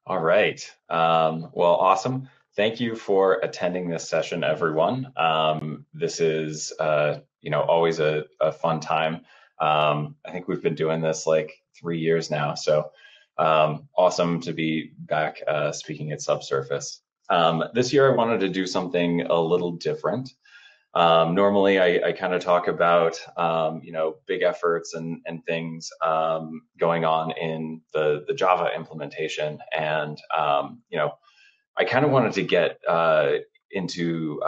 All right. Well, awesome. Thank you for attending this session, everyone. This is, always a fun time. I think we've been doing this like 3 years now, so awesome to be back speaking at Subsurface. This year, I wanted to do something a little different. Normally, I kind of talk about big efforts and things going on in the Java implementation, and I kind of wanted to get into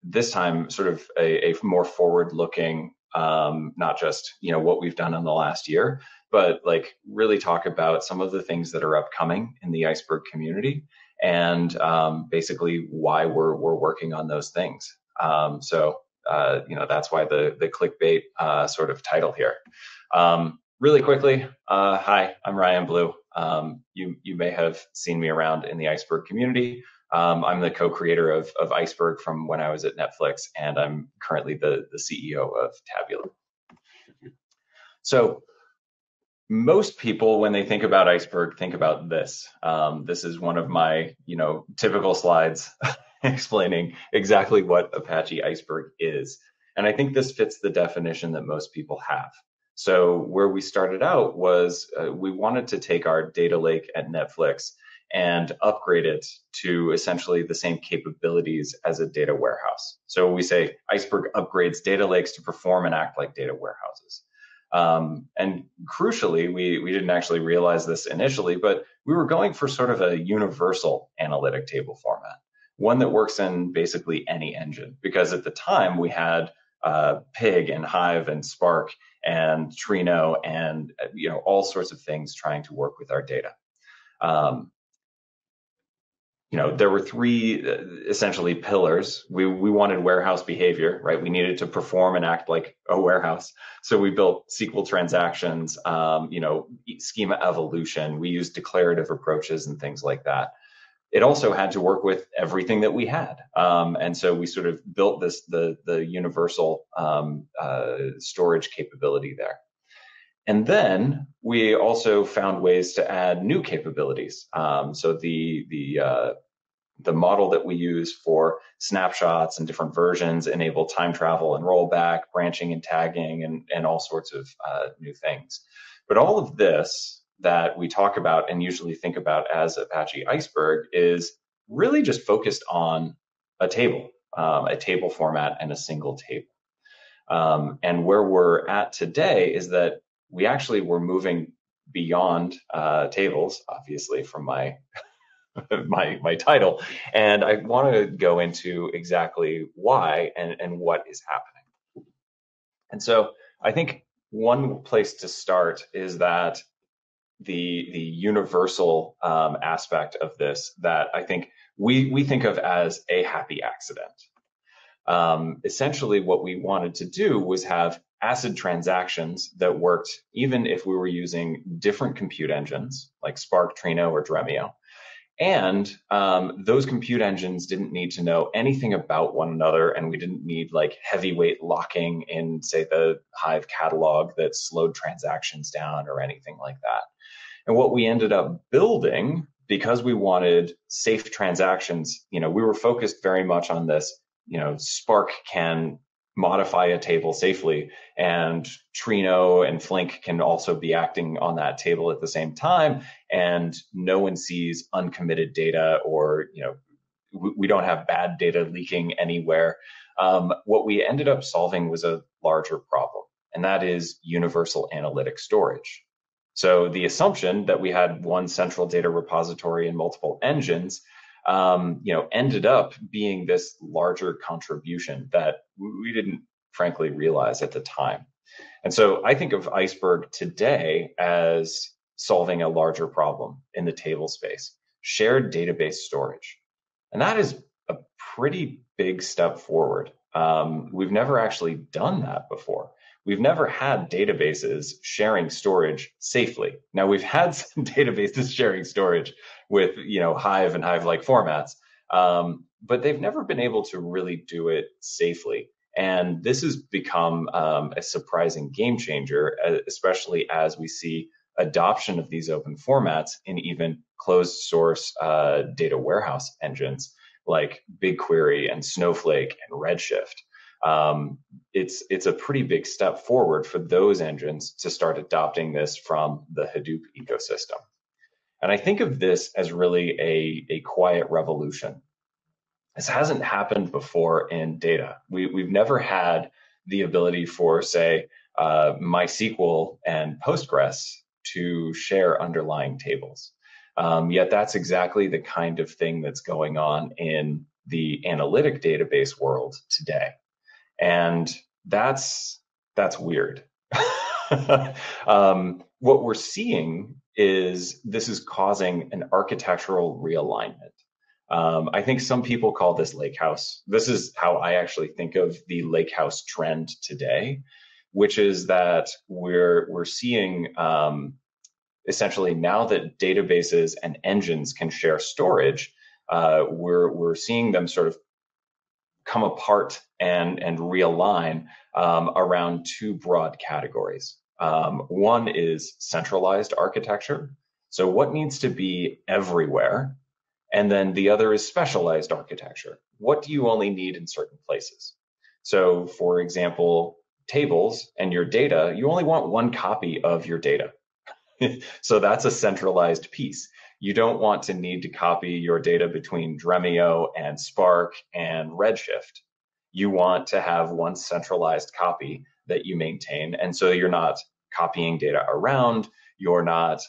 this time sort of a more forward-looking, not just what we've done in the last year, but like really talk about some of the things that are upcoming in the Iceberg community, and basically why we're working on those things. That's why the clickbait sort of title here. Really quickly, hi, I'm Ryan Blue. You may have seen me around in the Iceberg community. I'm the co-creator of Iceberg from when I was at Netflix, and I'm currently the CEO of Tabula. So most people, when they think about Iceberg, think about this. This is one of my, typical slides explaining exactly what Apache Iceberg is. And I think this fits the definition that most people have. So where we started out was we wanted to take our data lake at Netflix and upgrade it to essentially the same capabilities as a data warehouse. So we say Iceberg upgrades data lakes to perform and act like data warehouses. And crucially, we didn't actually realize this initially, but we were going for sort of a universal analytic table format, one that works in basically any engine, because at the time we had Pig and Hive and Spark and Trino and all sorts of things trying to work with our data. There were three essentially pillars. We wanted warehouse behavior, right? We needed to perform and act like a warehouse. So we built SQL transactions, schema evolution. We used declarative approaches and things like that. It also had to work with everything that we had. And so we sort of built the universal storage capability there. And then we also found ways to add new capabilities. So the model that we use for snapshots and different versions enable time travel and rollback, branching and tagging, and all sorts of new things. But all of this that we talk about and usually think about as Apache Iceberg is really just focused on a table format and a single table. And where we're at today is that we actually were moving beyond tables, obviously from my my title, and I want to go into exactly why and what is happening. And so I think one place to start is that the universal aspect of this that I think we think of as a happy accident. Essentially, what we wanted to do was have ACID transactions that worked even if we were using different compute engines like Spark, Trino, or Dremio. And those compute engines didn't need to know anything about one another, and we didn't need like heavyweight locking in, say, the Hive catalog that slowed transactions down or anything like that. And what we ended up building, because we wanted safe transactions, we were focused very much on this, Spark can modify a table safely, and Trino and Flink can also be acting on that table at the same time, and no one sees uncommitted data, or we don't have bad data leaking anywhere. What we ended up solving was a larger problem, and that is universal analytic storage. So the assumption that we had one central data repository and multiple engines ended up being this larger contribution that we didn't frankly realize at the time. And so I think of Iceberg today as solving a larger problem in the table space, shared database storage. And that is a pretty big step forward. We've never actually done that before. We've never had databases sharing storage safely. Now, we've had some databases sharing storage with Hive and Hive-like formats, but they've never been able to really do it safely. And this has become a surprising game changer, especially as we see adoption of these open formats in even closed source data warehouse engines like BigQuery and Snowflake and Redshift. It's a pretty big step forward for those engines to start adopting this from the Hadoop ecosystem. And I think of this as really a quiet revolution. This hasn't happened before in data. We've never had the ability for, say, MySQL and Postgres to share underlying tables. Yet that's exactly the kind of thing that's going on in the analytic database world today. And that's weird. What we're seeing is this is causing an architectural realignment. I think some people call this lakehouse. This is how I actually think of the lakehouse trend today, which is that we're seeing essentially now that databases and engines can share storage, we're seeing them sort of come apart and realign around two broad categories. One is centralized architecture. So what needs to be everywhere? And then the other is specialized architecture. What do you only need in certain places? So for example, tables and your data, you only want one copy of your data. So that's a centralized piece. You don't want to need to copy your data between Dremio and Spark and Redshift. You want to have one centralized copy that you maintain. And so you're not copying data around, you're not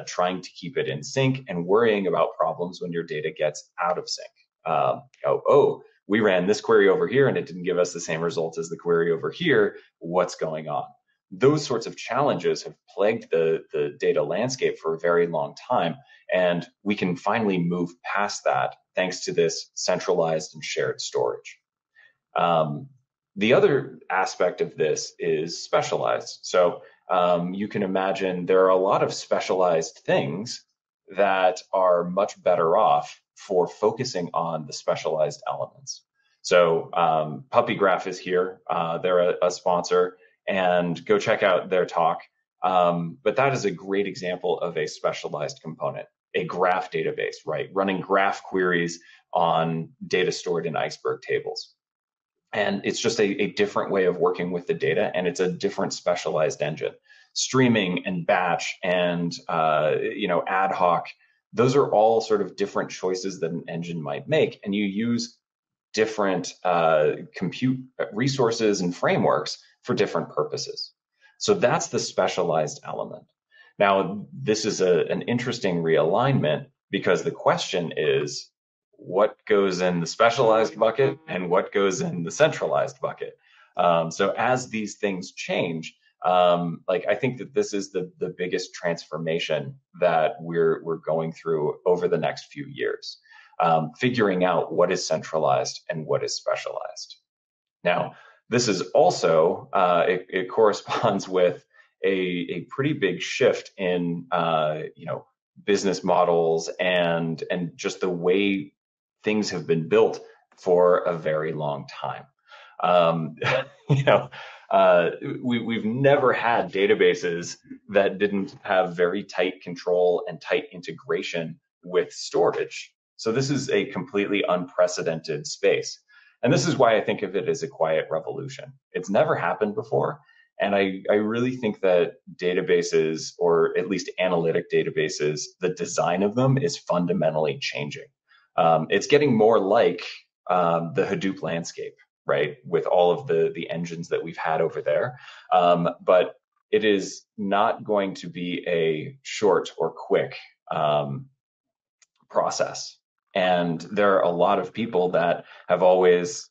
trying to keep it in sync and worrying about problems when your data gets out of sync. We ran this query over here and it didn't give us the same results as the query over here. What's going on? Those sorts of challenges have plagued the data landscape for a very long time. And we can finally move past that thanks to this centralized and shared storage. The other aspect of this is specialized. So you can imagine there are a lot of specialized things that are much better off for focusing on the specialized elements. So PuppyGraph is here. They're a sponsor, and go check out their talk. But that is a great example of a specialized component, a graph database, right? Running graph queries on data stored in Iceberg tables. And it's just a different way of working with the data, and it's a different specialized engine. Streaming and batch and ad hoc, those are all sort of different choices that an engine might make, and you use different compute resources and frameworks for different purposes. So that's the specialized element. Now, this is an interesting realignment because the question is, what goes in the specialized bucket and what goes in the centralized bucket? So as these things change, I think that this is the biggest transformation that we're going through over the next few years, figuring out what is centralized and what is specialized. Now, this is also, it corresponds with a pretty big shift in, business models and just the way things have been built for a very long time. We've never had databases that didn't have very tight control and tight integration with storage. So this is a completely unprecedented space. And this is why I think of it as a quiet revolution. It's never happened before. And I really think that databases, or at least analytic databases, the design of them is fundamentally changing. It's getting more like the Hadoop landscape, right? With all of the engines that we've had over there. But it is not going to be a short or quick process. And there are a lot of people that have always,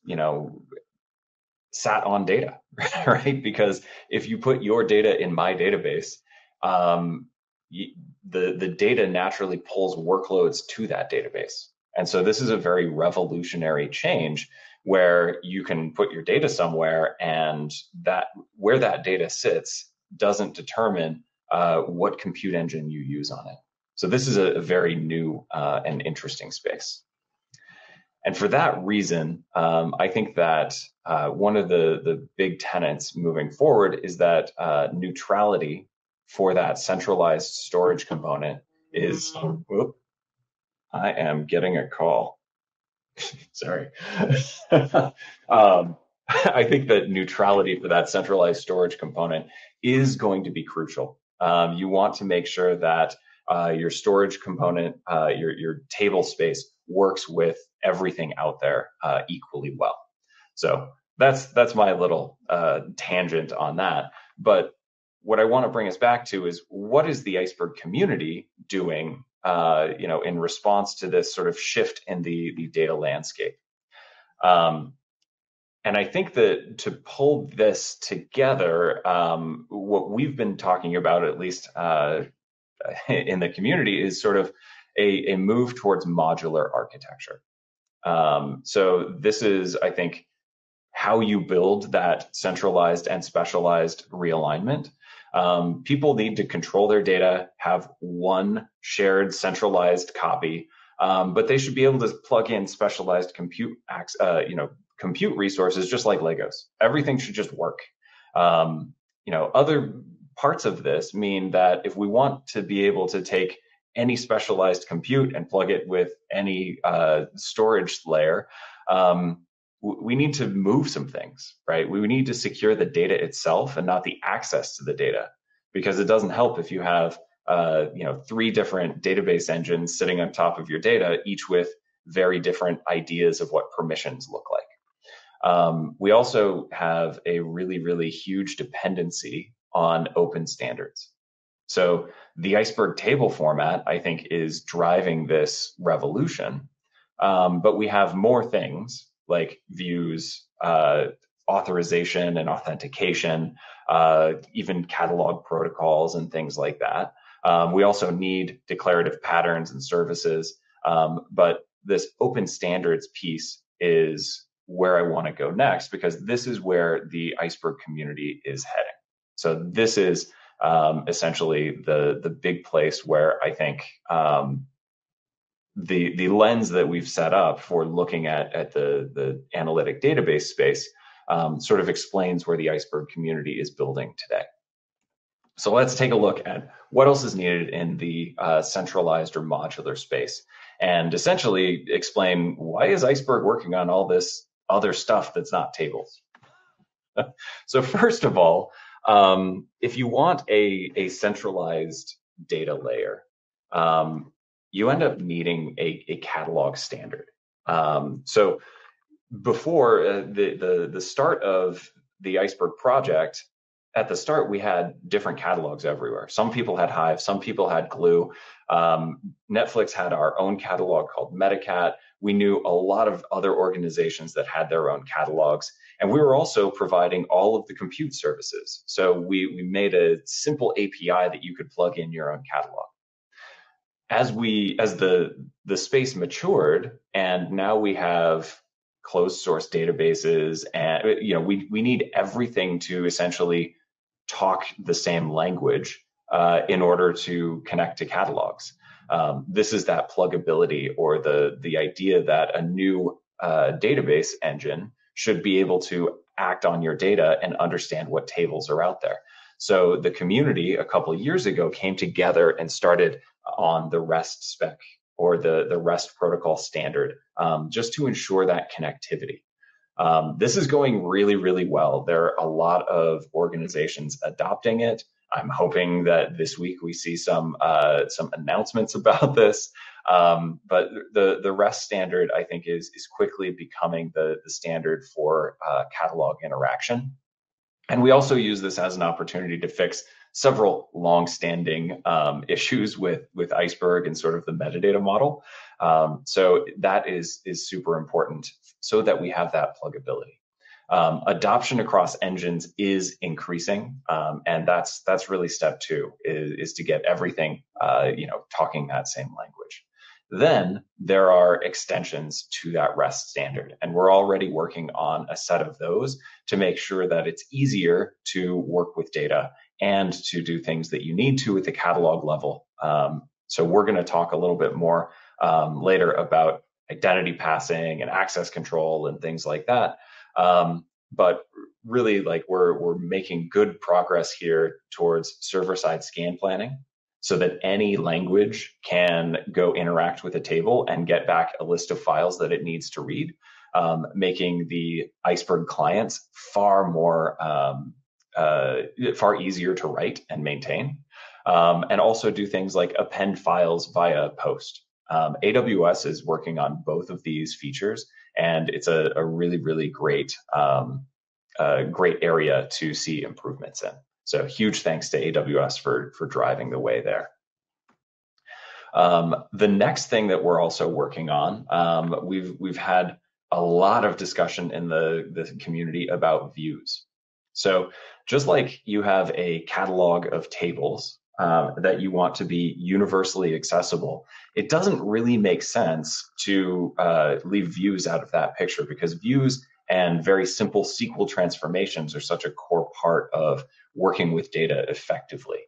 sat on data, right? Because if you put your data in my database, the data naturally pulls workloads to that database. And so this is a very revolutionary change where you can put your data somewhere, and that where that data sits doesn't determine what compute engine you use on it. So this is a very new and interesting space. And for that reason, I think that one of the big tenets moving forward is that neutrality for that centralized storage component is, whoop, I am getting a call. Sorry. I think that neutrality for that centralized storage component is going to be crucial. You want to make sure that your storage component, your table space works with everything out there equally well. So that's my little tangent on that. But what I want to bring us back to is what is the Iceberg community doing, in response to this sort of shift in the data landscape. And I think that to pull this together, what we've been talking about, at least in the community, is sort of a move towards modular architecture. So this is, I think, how you build that centralized and specialized realignment. People need to control their data, have one shared centralized copy, but they should be able to plug in specialized compute resources just like Legos. Everything should just work. Other parts of this mean that if we want to be able to take any specialized compute and plug it with any storage layer, we need to move some things, right? We need to secure the data itself and not the access to the data, because it doesn't help if you have 3 different database engines sitting on top of your data, each with very different ideas of what permissions look like. We also have a really, really huge dependency on open standards. So the Iceberg table format, I think, is driving this revolution. But we have more things like views, authorization and authentication, even catalog protocols and things like that. We also need declarative patterns and services. But this open standards piece is where I want to go next, because this is where the Iceberg community is heading. So this is essentially the big place where I think the lens that we've set up for looking at the analytic database space sort of explains where the Iceberg community is building today. So let's take a look at what else is needed in the centralized or modular space, and essentially explain, why is Iceberg working on all this other stuff that's not tables? So first of all, if you want a centralized data layer, you end up needing a catalog standard. So before the start of the Iceberg project, at the start, we had different catalogs everywhere. Some people had Hive, some people had Glue. Netflix had our own catalog called Metacat. We knew a lot of other organizations that had their own catalogs. And we were also providing all of the compute services. So we made a simple API that you could plug in your own catalog. As the space matured, and now we have closed source databases, and we need everything to essentially talk the same language in order to connect to catalogs. This is that pluggability, or the idea that a new database engine should be able to act on your data and understand what tables are out there. So the community a couple of years ago came together and started on the REST spec, or the REST protocol standard, just to ensure that connectivity. This is going really, really well. There are a lot of organizations adopting it. I'm hoping that this week we see some announcements about this. But the REST standard, I think, is quickly becoming the standard for catalog interaction. And we also use this as an opportunity to fix several long-standing issues with Iceberg and sort of the metadata model. So that is super important, so that we have that pluggability. Adoption across engines is increasing, and that's really step 2, is to get everything talking that same language. Then there are extensions to that REST standard, and we're already working on a set of those to make sure that it's easier to work with data and to do things that you need to at the catalog level. So we're going to talk a little bit more later about identity passing and access control and things like that. but really, like we're making good progress here towards server-side scan planning, so that any language can go interact with a table and get back a list of files that it needs to read, making the Iceberg clients far easier to write and maintain, and also do things like append files via post. AWS is working on both of these features, and it's a really, really great great area to see improvements in. So huge thanks to AWS for driving the way there. The next thing that we're also working on, we've had a lot of discussion in the community about views. So just like you have a catalog of tables that you want to be universally accessible, it doesn't really make sense to leave views out of that picture, because views and very simple SQL transformations are such a core part of working with data effectively.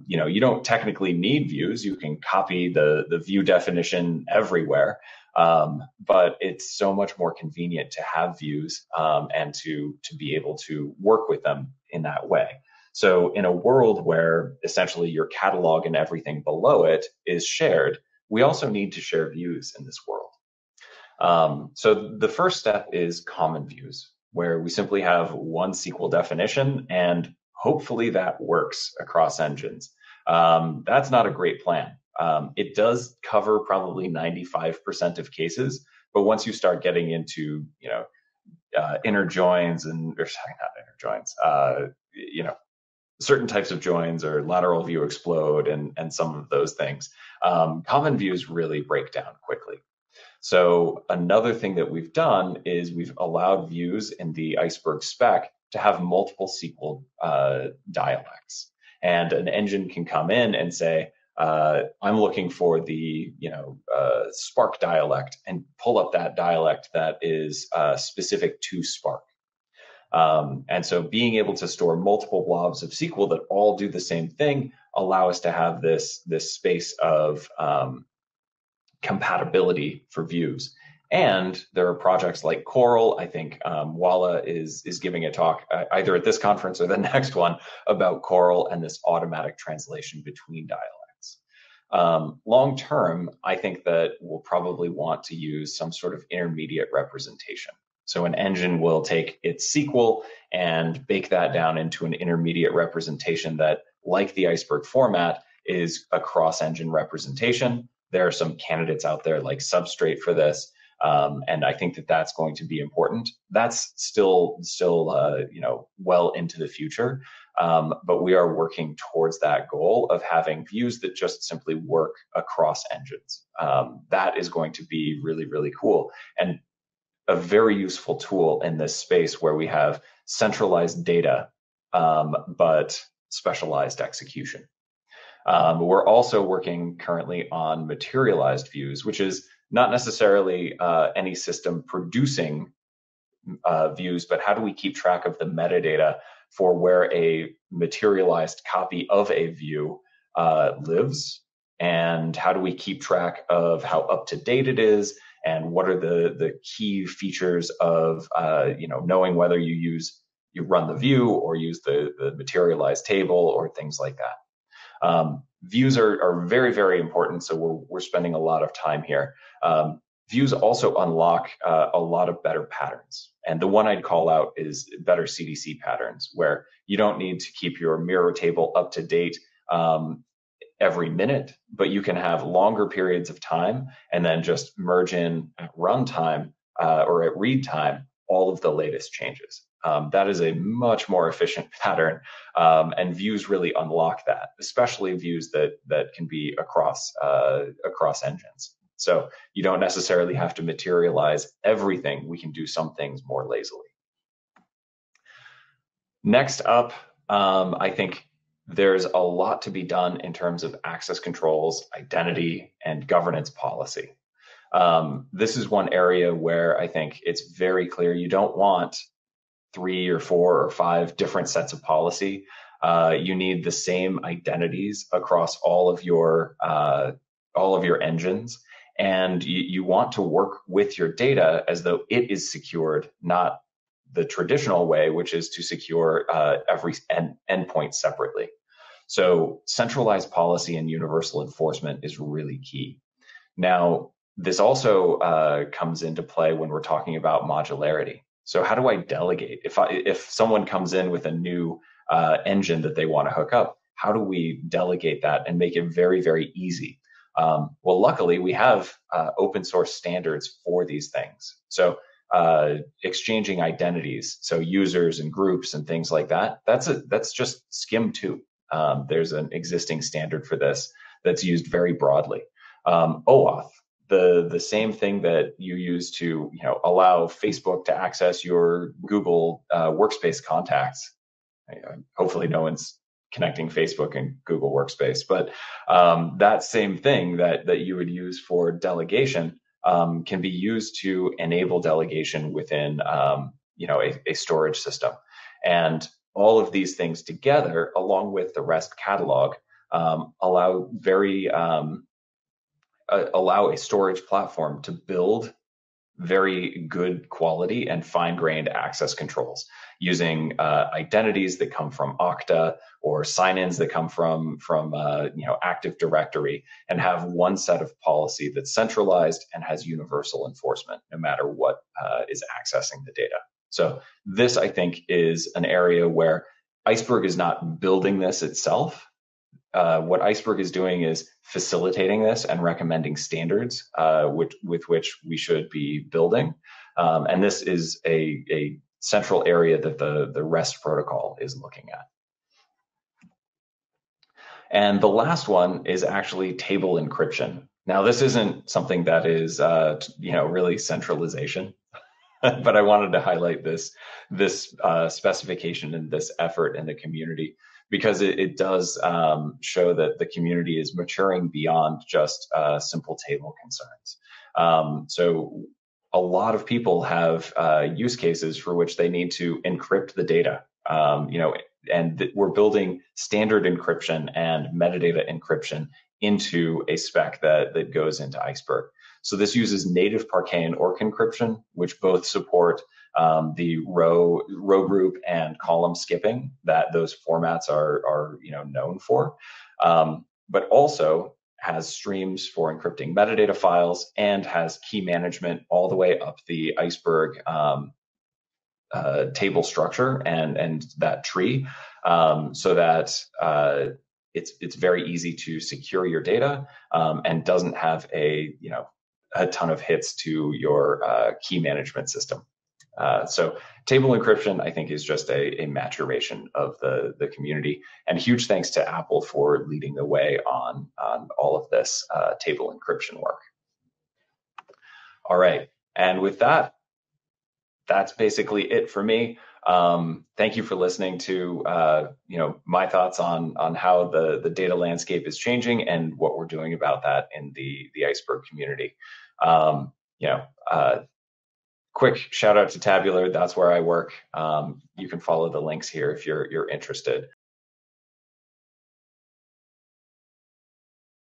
You don't technically need views. You can copy the view definition everywhere, but it's so much more convenient to have views and to be able to work with them in that way. So in a world where essentially your catalog and everything below it is shared, we also need to share views in this world. So the first step is common views, where we simply have one SQL definition, and hopefully that works across engines. That's not a great plan. It does cover probably 95% of cases, but once you start getting into, inner joins and, or sorry, not inner joins, certain types of joins or lateral view explode and some of those things, common views really break down quickly. So another thing that we've done is we've allowed views in the Iceberg spec to have multiple SQL dialects. And an engine can come in and say, I'm looking for the Spark dialect, and pull up that dialect that is specific to Spark. And so being able to store multiple blobs of SQL that all do the same thing allow us to have this space of compatibility for views. And there are projects like Coral. I think Walla is giving a talk either at this conference or the next one about Coral and this automatic translation between dialects. Long term, I think that we'll probably want to use some sort of intermediate representation. So an engine will take its SQL and bake that down into an intermediate representation that, like the Iceberg format, is a cross-engine representation. There are some candidates out there like Substrate for this, and I think that that's going to be important. That's still well into the future, but we are working towards that goal of having views that just simply work across engines. That is going to be really, really cool, and a very useful tool in this space where we have centralized data, but specialized execution. We're also working currently on materialized views, which is not necessarily any system producing views, but how do we keep track of the metadata for where a materialized copy of a view lives, and how do we keep track of how up to date it is, and what are the key features of knowing whether you run the view or use the materialized table or things like that. Views are very, very important, so we're spending a lot of time here. Views also unlock a lot of better patterns, and the one I'd call out is better CDC patterns, where you don't need to keep your mirror table up to date every minute, but you can have longer periods of time and then just merge in at runtime or at read time all of the latest changes. That is a much more efficient pattern, and views really unlock that, especially views that can be across engines. So you don't necessarily have to materialize everything. We can do some things more lazily. Next up, I think there's a lot to be done in terms of access controls, identity, and governance policy. This is one area where I think it's very clear you don't want 3 or 4 or 5 different sets of policy. You need the same identities across all of your engines, and you want to work with your data as though it is secured, not the traditional way, which is to secure every endpoint separately. So centralized policy and universal enforcement is really key. Now, this also comes into play when we're talking about modularity. So how do I delegate? If someone comes in with a new engine that they want to hook up, how do we delegate that and make it very, very easy? Well, luckily, we have open source standards for these things. So exchanging identities, so users and groups and things like that, that's just Skim 2. There's an existing standard for this that's used very broadly. OAuth, the same thing that you use to allow Facebook to access your Google Workspace contacts. Hopefully, no one's connecting Facebook and Google Workspace, but that same thing that you would use for delegation can be used to enable delegation within a storage system. And all of these things together, along with the REST catalog, allow a storage platform to build very good quality and fine-grained access controls using identities that come from Okta or sign-ins that come from Active Directory, and have one set of policy that's centralized and has universal enforcement no matter what is accessing the data. So this, I think, is an area where Iceberg is not building this itself. What Iceberg is doing is facilitating this and recommending standards with which we should be building. And this is a central area that the REST protocol is looking at. And the last one is actually table encryption. Now, this isn't something that is really centralization, but I wanted to highlight this specification and this effort in the community, because it does show that the community is maturing beyond just simple table concerns. So a lot of people have use cases for which they need to encrypt the data, and we're building standard encryption and metadata encryption into a spec that goes into Iceberg. So this uses native Parquet and ORC encryption, which both support the row group and column skipping that those formats are known for, but also has streams for encrypting metadata files and has key management all the way up the Iceberg table structure and that tree, so that it's very easy to secure your data and doesn't have a ton of hits to your key management system. So table encryption, I think, is just a maturation of the community, and huge thanks to Apple for leading the way on all of this table encryption work. All right, and with that, that's basically it for me. Thank you for listening to my thoughts on how the data landscape is changing and what we're doing about that in the Iceberg community. Quick shout out to Tabular. That's where I work. You can follow the links here if you're interested.